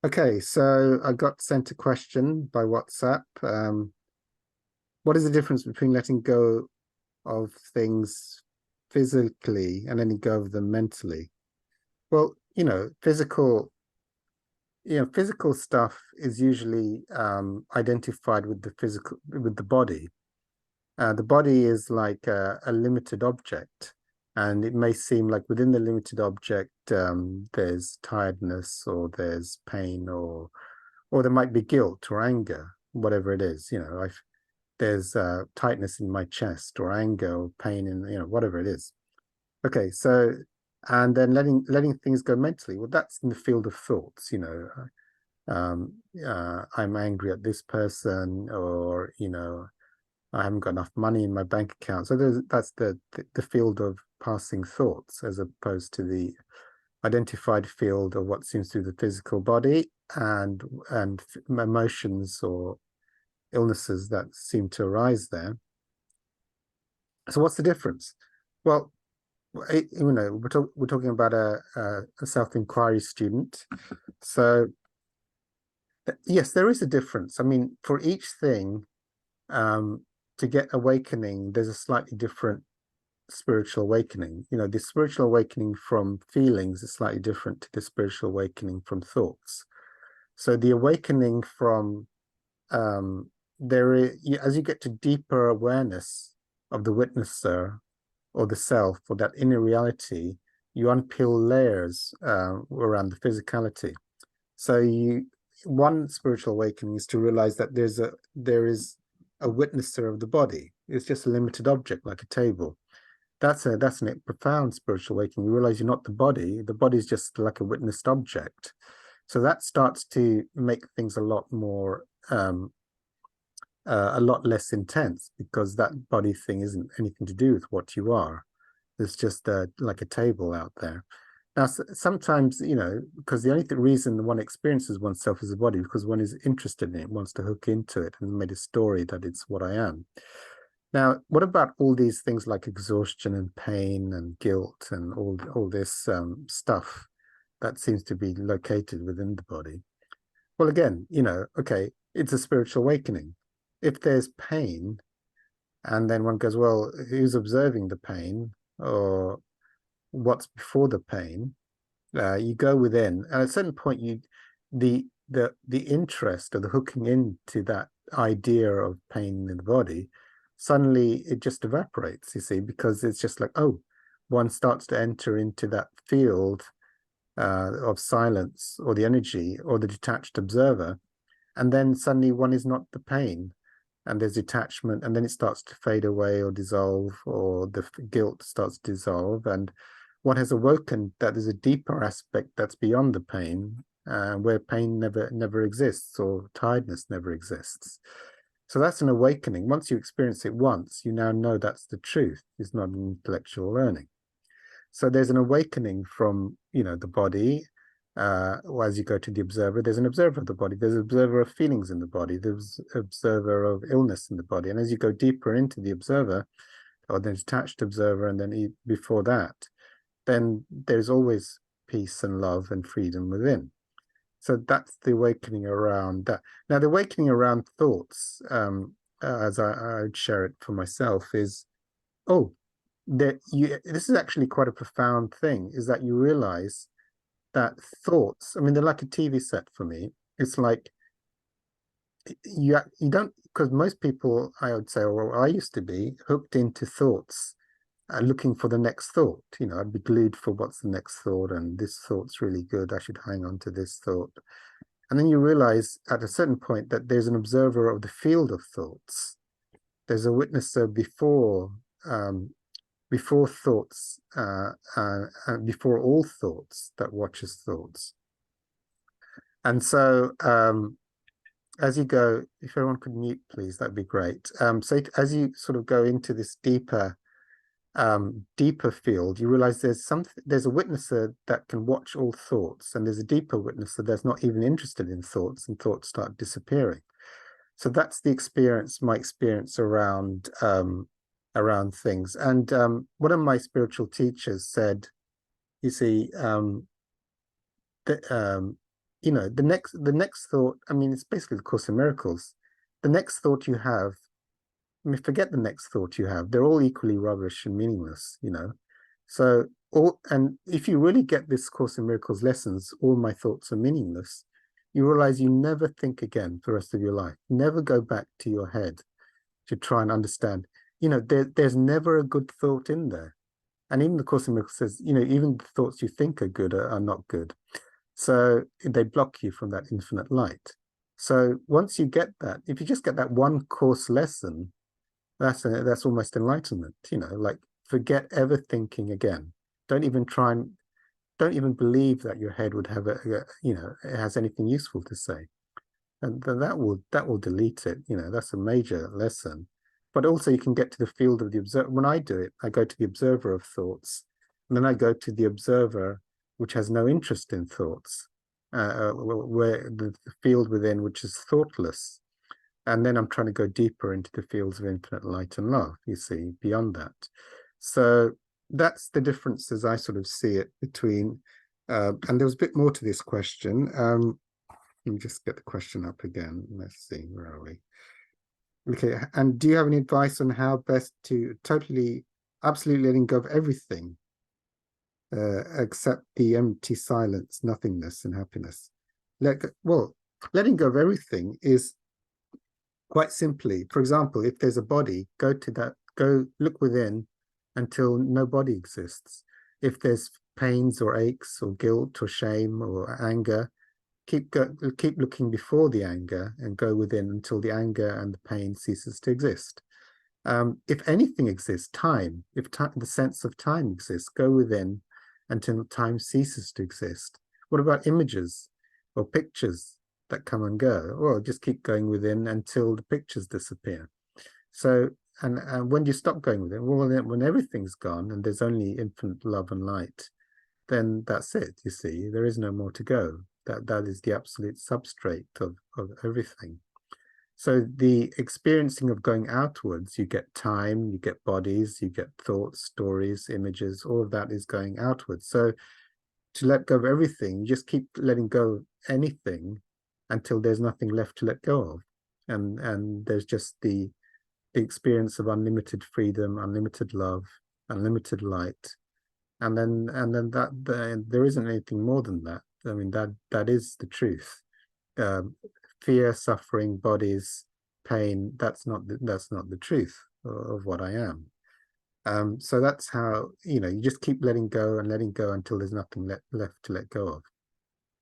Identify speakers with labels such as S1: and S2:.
S1: Okay, so I got sent a question by WhatsApp. What is the difference between letting go of things physically and letting go of them mentally? Well, physical stuff is usually identified with the body. The body is like a limited object, and it may seem like within the limited object, there's tiredness or there's pain or there might be guilt or anger, whatever it is. There's tightness in my chest or anger or pain in, whatever it is. Okay, so and then letting things go mentally. Well, that's in the field of thoughts. I'm angry at this person, or I haven't got enough money in my bank account. So that's the field of passing thoughts, as opposed to the identified field of what seems to be the physical body and emotions or illnesses that seem to arise there. So what's the difference? Well, we're talking about a self-inquiry student. So yes, there is a difference. I mean, for each thing, to get awakening, there's a slightly different spiritual awakening. The spiritual awakening from feelings is slightly different to the spiritual awakening from thoughts. So the awakening from there is, as you get to deeper awareness of the witnesser or the self or that inner reality, you unpeel layers around the physicality. So one spiritual awakening is to realize that there is a witnesser of the body. It's just a limited object like a table. That's a profound spiritual awakening. You realize you're not the body. The body is just like a witnessed object. So that starts to make things a lot more a lot less intense, because that body thing isn't anything to do with what you are. It's just like a table out there. Now, sometimes, because the only reason one experiences oneself as a body, because one is interested in it, wants to hook into it and made a story that it's what I am. Now, what about all these things like exhaustion and pain and guilt and all this stuff that seems to be located within the body? Well, again, okay, it's a spiritual awakening. If there's pain, and then one goes, well, who's observing the pain, or what's before the pain? You go within, and at a certain point, the interest or the hooking into that idea of pain in the body, suddenly it just evaporates. You see, because it's just like, oh, one starts to enter into that field of silence or the energy or the detached observer, and then suddenly one is not the pain, and there's detachment, and then it starts to fade away or dissolve, or the guilt starts to dissolve, and one has awoken that there's a deeper aspect that's beyond the pain, where pain never exists, or tiredness never exists. So that's an awakening. Once you experience it once, you now know that's the truth. It's not an intellectual learning. So there's an awakening from, the body. As you go to the observer, there's an observer of the body. There's an observer of feelings in the body. There's an observer of illness in the body. And as you go deeper into the observer, or the detached observer, and then before that, then there's always peace and love and freedom within. So that's the awakening around that. Now, the awakening around thoughts, as I would share it for myself, is, oh, this is actually quite a profound thing, is that you realize that thoughts, I mean, they're like a TV set for me. It's like you don't, because most people, I would say, or I used to be, hooked into thoughts, looking for the next thought. I'd be glued for what's the next thought, and this thought's really good, I should hang on to this thought. And then you realize at a certain point that there's an observer of the field of thoughts. There's a witnesser before thoughts, before all thoughts, that watches thoughts. And so as you go, if everyone could mute, please, that'd be great. So as you sort of go into this deeper field, you realize there's a witnesser that can watch all thoughts, and there's a deeper witnesser that's not even interested in thoughts, and thoughts start disappearing. So that's my experience around things. And one of my spiritual teachers said, you see, you know, the next thought, I mean, it's basically the Course in Miracles. The next thought you have, I mean, forget the next thought you have. They're all equally rubbish and meaningless, you know. So and if you really get this Course in Miracles lessons, all my thoughts are meaningless, you realize you never think again for the rest of your life. Never go back to your head to try and understand. You know, there's never a good thought in there. And even the Course in Miracles says, you know, even the thoughts you think are good are not good. So they block you from that infinite light. So once you get that, if you just get that one course lesson, that's almost enlightenment, you know, like forget ever thinking again. Don't even try and don't even believe that your head would have you know, it has anything useful to say. And then that will delete it, you know, that's a major lesson. But also you can get to the field of the observer. When I do it, I go to the observer of thoughts, and then I go to the observer which has no interest in thoughts, where the field within which is thoughtless. And then I'm trying to go deeper into the fields of infinite light and love, you see, beyond that. So that's the difference as I sort of see it between, and there was a bit more to this question. Let me just get the question up again. Let's see, where are we? Okay, and do you have any advice on how best to absolutely letting go of everything, except the empty silence, nothingness, and happiness? Letting go of everything is quite simply, for example, if there's a body, go look within until no body exists. If there's pains or aches or guilt or shame or anger, keep looking before the anger and go within until the anger and the pain ceases to exist. If anything exists, time, if the sense of time exists, go within until time ceases to exist. What about images or pictures that come and go? Well, just keep going within until the pictures disappear. So, and when you stop going within, well, when everything's gone and there's only infinite love and light, then that's it, you see, there is no more to go. That is the absolute substrate of everything. So the experiencing of going outwards, you get time, you get bodies, you get thoughts, stories, images, all of that is going outwards. So to let go of everything, you just keep letting go of anything until there's nothing left to let go of. And there's just the experience of unlimited freedom, unlimited love, unlimited light. And then there isn't anything more than that. I mean, that is the truth. Fear, suffering, bodies, pain, that's not the truth of what I am. So that's how, you know, you just keep letting go until there's nothing left to let go of.